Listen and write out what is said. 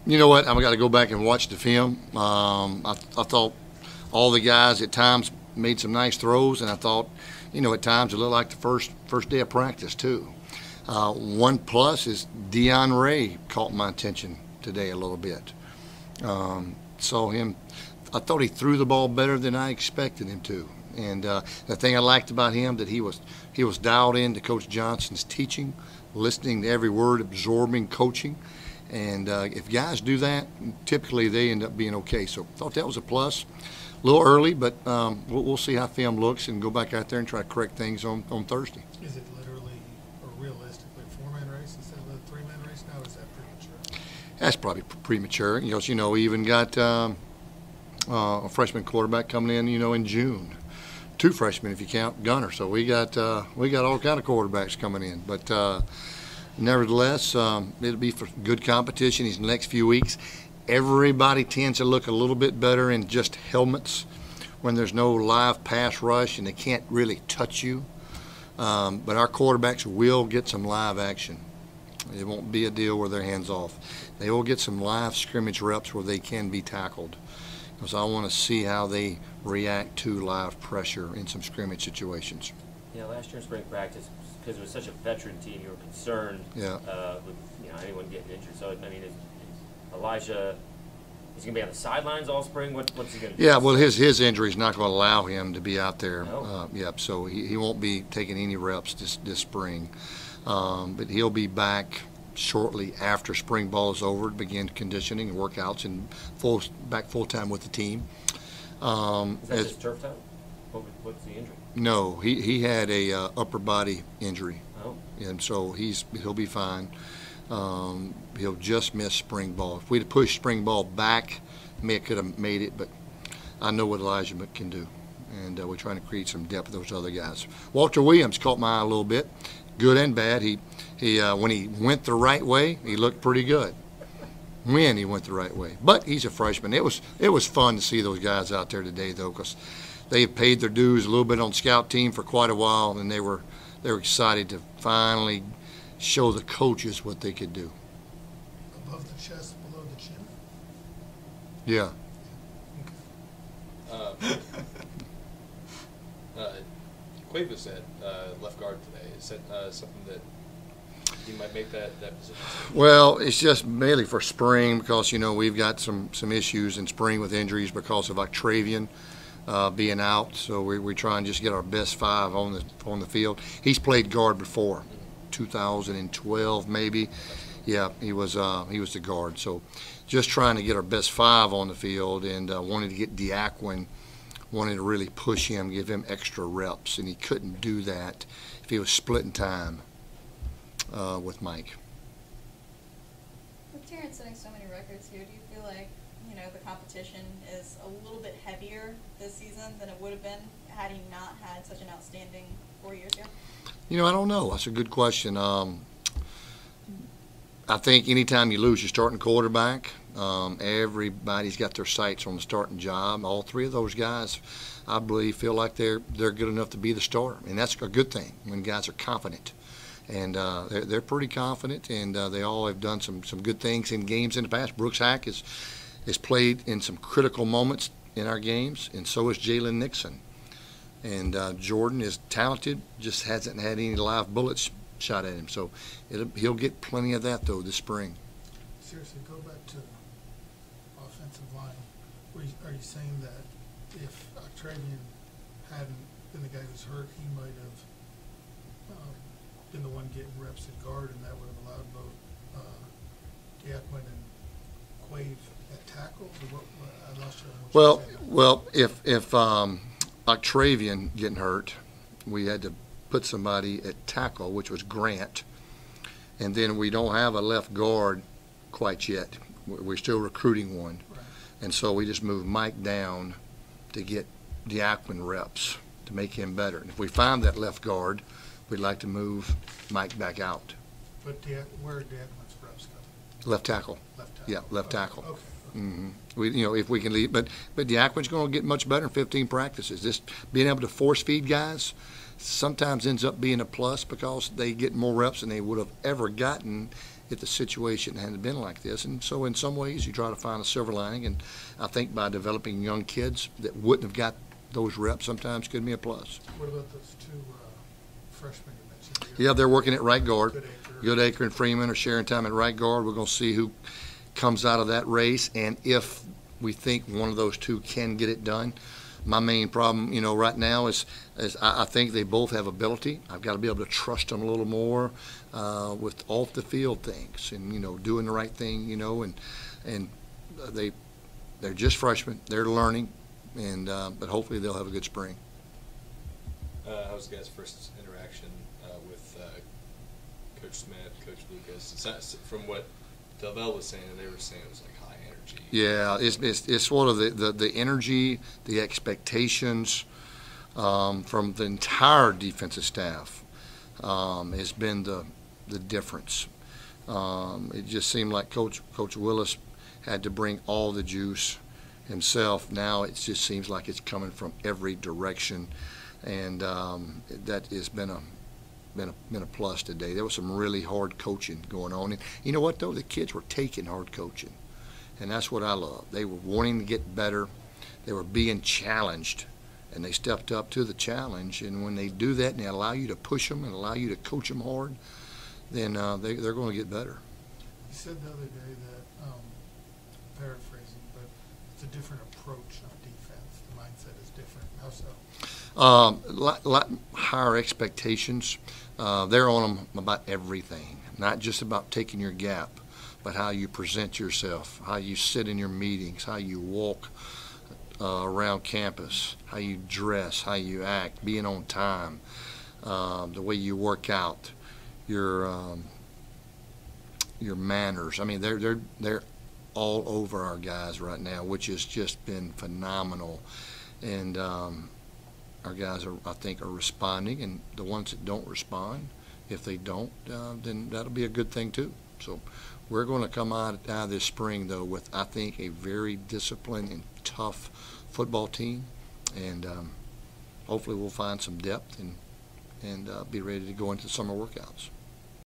You know what? I've got to go back and watch the film. I thought all the guys at times made some nice throws, and I thought, at times it looked like the first day of practice too. One plus is Deion Ray caught my attention today a little bit. Saw him. I thought he threw the ball better than I expected him to. And the thing I liked about him that he was dialed in to Coach Johnson's teaching, listening to every word, absorbing coaching. And if guys do that, typically they end up being okay. So I thought that was a plus. A little early, but we'll see how film looks and go back out there and try to correct things on Thursday. Is it literally or realistically a four-man race instead of a three-man race now, or is that premature? That's probably premature. We even got a freshman quarterback coming in June. 2 freshmen if you count Gunner. So we got all kind of quarterbacks coming in. But nevertheless, it'll be for good competition these next few weeks. Everybody tends to look a little bit better in just helmets when there's no live pass rush and they can't really touch you. But our quarterbacks will get some live action. It won't be a deal where they're hands off. They will get some live scrimmage reps where they can be tackled. Because I want to see how they react to live pressure in some scrimmage situations. Last year in spring practice, because it was such a veteran team, you were concerned with anyone getting injured. So, is Elijah, is he going to be on the sidelines all spring? What's he going to do? Yeah, well, his injury is not going to allow him to be out there. Oh. So he won't be taking any reps this spring. But he'll be back shortly after spring ball is over to begin conditioning and workouts and back full time with the team. Is that just turf toe? What's the injury? No, he had a upper body injury. Oh. And so he'll be fine. He'll just miss spring ball. If we'd have pushed spring ball back, may could have made it, but I know what Elijah can do. And we're trying to create some depth with those other guys. Walter Williams caught my eye a little bit, good and bad. He when he went the right way, he looked pretty good. When he went the right way, but he's a freshman. It was fun to see those guys out there today, though, because they've paid their dues a little bit on scout team for quite a while, and they were excited to finally show the coaches what they could do. Above the chest, below the chin? Yeah. Cuevas said left guard today. Is that something that you might make that position? Well, it's just mainly for spring because, we've got some issues in spring with injuries because of Octavian being out. So we try and just get our best 5 on the field. He's played guard before, 2012 maybe. Yeah, he was the guard. So just trying to get our best 5 on the field and wanted to get Diaquin, wanted to really push him, give him extra reps, and he couldn't do that if he was splitting time with Mike. With Terrence setting so many records here, do you feel like the competition is a little bit heavier this season than it would have been had he not had such an outstanding 4 years ago? I don't know. That's a good question. I think anytime you lose your starting quarterback, everybody's got their sights on the starting job. All 3 of those guys, I believe, feel like they're good enough to be the starter, and that's a good thing when guys are confident. And they're pretty confident, and they all have done some good things in games in the past. Brooks Hack has played in some critical moments in our games, and so is Jalen Nixon. And Jordan is talented, just hasn't had any live bullets shot at him. So he'll get plenty of that, though, this spring. Seriously, go back to offensive line. Are you saying that if Octavian hadn't been the guy who's hurt, he might have been the one getting reps at guard, and that would have allowed both Diaquin and Quave at tackle? I lost you on what you said. Well, if Octavian getting hurt, we had to put somebody at tackle, which was Grant, and then we don't have a left guard quite yet. We're still recruiting one, Right. and so we just moved Mike down to get Diaquin reps to make him better. And if we find that left guard, we'd like to move Mike back out. But where are Diaquin's reps coming? Left tackle. Left tackle. Yeah, left tackle. Okay. Mm-hmm. If we can leave, but Diaquin's going to get much better in 15 practices. Just being able to force feed guys sometimes ends up being a plus because they get more reps than they would have ever gotten if the situation hadn't been like this. And so in some ways you try to find a silver lining, and I think by developing young kids that wouldn't have got those reps sometimes could be a plus. What about those two freshmen you mentioned? Yeah, they're working at right guard. Goodacre And Freeman are sharing time at right guard. We're going to see who comes out of that race, and if we think one of those two can get it done. My main problem, right now is I think they both have ability. I've got to be able to trust them a little more with off the field things and doing the right thing, and they're just freshmen. They're learning, and but hopefully they'll have a good spring. How was the guys' first interaction with Coach Smith, Coach Lucas? It's not, from what Delvell was saying, they were saying it was like high energy. Yeah, it's sort of the energy, the expectations from the entire defensive staff has been the difference. It just seemed like Coach Willis had to bring all the juice himself. Now it just seems like it's coming from every direction, and that has been a plus today. There was some really hard coaching going on, and you know what though? The kids were taking hard coaching, and that's what I love. They were wanting to get better. They were being challenged, and they stepped up to the challenge. And when they do that and they allow you to push them and allow you to coach them hard, then they're going to get better. You said the other day that, paraphrasing, but it's a different approach on defense. The mindset is different. How so? Lot higher expectations. They're on them about everything, not just about taking your gap, but how you present yourself, how you sit in your meetings, how you walk around campus, how you dress, how you act, being on time, the way you work out, your manners. I mean, they're all over our guys right now, which has just been phenomenal, and our guys I think are responding, and the ones that don't respond, if they don't, then that'll be a good thing too. So we're going to come out of this spring though with, I think, a very disciplined and tough football team, and hopefully we'll find some depth and be ready to go into summer workouts.